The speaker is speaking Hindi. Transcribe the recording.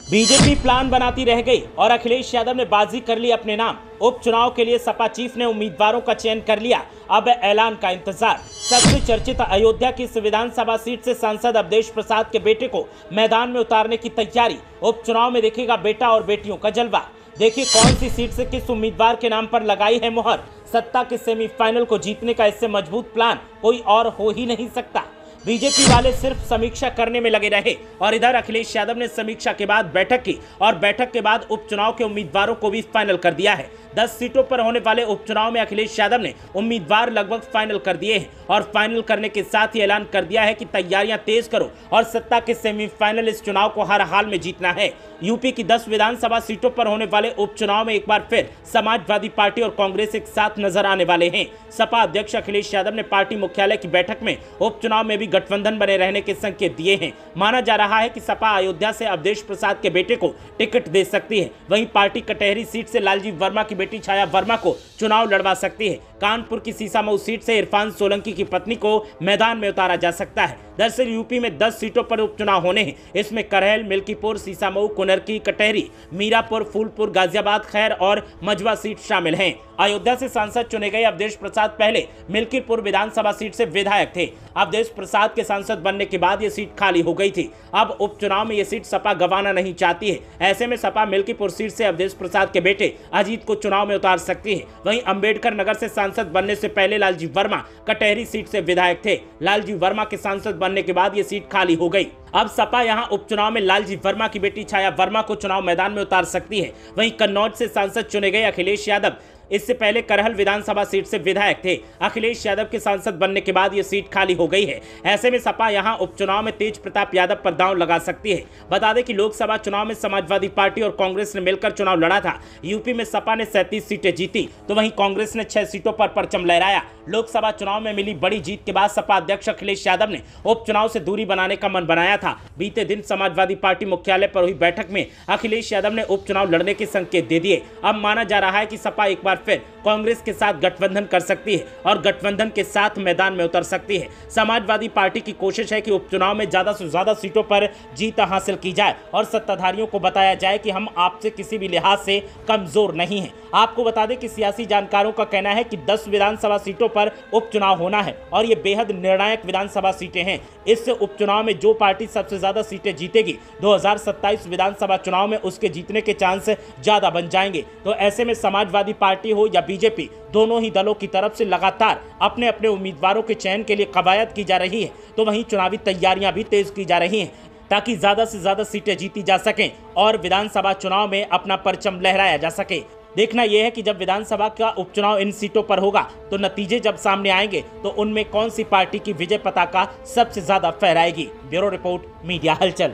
बीजेपी प्लान बनाती रह गई और अखिलेश यादव ने बाजी कर ली अपने नाम। उपचुनाव के लिए सपा चीफ ने उम्मीदवारों का चयन कर लिया, अब ऐलान का इंतजार। सबसे चर्चित अयोध्या की इस विधानसभा सीट से सांसद अवधेश प्रसाद के बेटे को मैदान में उतारने की तैयारी। उपचुनाव में देखेगा बेटा और बेटियों का जलवा। देखिए कौन सी सीट से किस उम्मीदवार के नाम पर लगाई है मुहर। सत्ता के सेमीफाइनल को जीतने का इससे मजबूत प्लान कोई और हो ही नहीं सकता। बीजेपी वाले सिर्फ समीक्षा करने में लगे रहे और इधर अखिलेश यादव ने समीक्षा के बाद बैठक की और बैठक के बाद उपचुनाव के उम्मीदवारों को भी फाइनल कर दिया है। 10 सीटों पर होने वाले उपचुनाव में अखिलेश यादव ने उम्मीदवार लगभग फाइनल कर दिए हैं और फाइनल करने के साथ ही ऐलान कर दिया है कि तैयारियां तेज करो और सत्ता के सेमीफाइनल इस चुनाव को हर हाल में जीतना है। यूपी की 10 विधानसभा सीटों पर होने वाले उपचुनाव में एक बार फिर समाजवादी पार्टी और कांग्रेस एक साथ नजर आने वाले हैं। सपा अध्यक्ष अखिलेश यादव ने पार्टी मुख्यालय की बैठक में उपचुनाव में भी गठबंधन बने रहने के संकेत दिए हैं। माना जा रहा है कि सपा अयोध्या से अवधेश प्रसाद के बेटे को टिकट दे सकती है, वहीं पार्टी कटहरी सीट से लालजी वर्मा की बेटी छाया वर्मा को चुनाव लड़वा सकती है। कानपुर की सीसामऊ सीट से इरफान सोलंकी की पत्नी को मैदान में उतारा जा सकता है। दरअसल यूपी में 10 सीटों पर उपचुनाव होने हैं। इसमें करहल, मिल्कीपुर, सीसामऊ, कुनरकी, कटहरी, मीरापुर, फूलपुर, गाजियाबाद, खैर और मजवा सीट शामिल हैं। अयोध्या से सांसद चुने गए अवधेश प्रसाद पहले मिल्कीपुर विधानसभा सीट से विधायक थे। अवधेश प्रसाद के सांसद बनने के बाद ये सीट खाली हो गई थी। अब उपचुनाव में ये सीट सपा गंवाना नहीं चाहती है। ऐसे में सपा मिल्कीपुर सीट से अवधेश प्रसाद के बेटे अजीत को चुनाव में उतार सकती है। वहीं अंबेडकर नगर से सांसद बनने से पहले लालजी वर्मा कटहरी सीट से विधायक थे। लालजी वर्मा के सांसद बनने के बाद ये सीट खाली हो गई। अब सपा यहां उपचुनाव में लालजी वर्मा की बेटी छाया वर्मा को चुनाव मैदान में उतार सकती है। वहीं कन्नौज से सांसद चुने गए अखिलेश यादव इससे पहले करहल विधानसभा सीट से विधायक थे। अखिलेश यादव के सांसद बनने के बाद यह सीट खाली हो गई है। ऐसे में सपा यहां उपचुनाव में तेज प्रताप यादव पर दांव लगा सकती है। बता दें कि लोकसभा चुनाव में समाजवादी पार्टी और कांग्रेस ने मिलकर चुनाव लड़ा था। यूपी में सपा ने 37 सीटें जीती तो वहीं कांग्रेस ने 6 सीटों पर परचम लहराया। लोकसभा चुनाव में मिली बड़ी जीत के बाद सपा अध्यक्ष अखिलेश यादव ने उपचुनाव से दूरी बनाने का मन बनाया था। बीते दिन समाजवादी पार्टी मुख्यालय पर हुई बैठक में अखिलेश यादव ने उपचुनाव लड़ने के संकेत दे दिए। अब माना जा रहा है कि सपा एक बार फिर कांग्रेस के साथ गठबंधन कर सकती है और गठबंधन के साथ मैदान में उतर सकती है। समाजवादी पार्टी की कोशिश है कि उपचुनाव में ज्यादा से ज्यादा सीटों पर जीत हासिल की जाए और सत्ताधारियों को बताया जाए कि हम आपसे किसी भी लिहाज से कमजोर नहीं हैं। आपको बता दें कि सियासी जानकारों का कहना है कि 10 विधानसभा सीटों पर उपचुनाव होना है और ये बेहद निर्णायक विधानसभा सीटें हैं। इस उपचुनाव में जो पार्टी सबसे ज्यादा सीटें जीतेगी 2027 विधानसभा चुनाव में उसके जीतने के चांस ज्यादा बन जाएंगे। तो ऐसे में समाजवादी पार्टी हो या बीजेपी, दोनों ही दलों की तरफ से लगातार अपने अपने उम्मीदवारों के चयन के लिए कवायद की जा रही है। तो वहीं चुनावी तैयारियां भी तेज की जा रही हैं ताकि ज्यादा से ज्यादा सीटें जीती जा सकें और विधानसभा चुनाव में अपना परचम लहराया जा सके। देखना यह है कि जब विधानसभा का उपचुनाव इन सीटों पर होगा तो नतीजे जब सामने आएंगे तो उनमें कौन सी पार्टी की विजय पताका सबसे ज्यादा फहराएगी। ब्यूरो रिपोर्ट, मीडिया हलचल।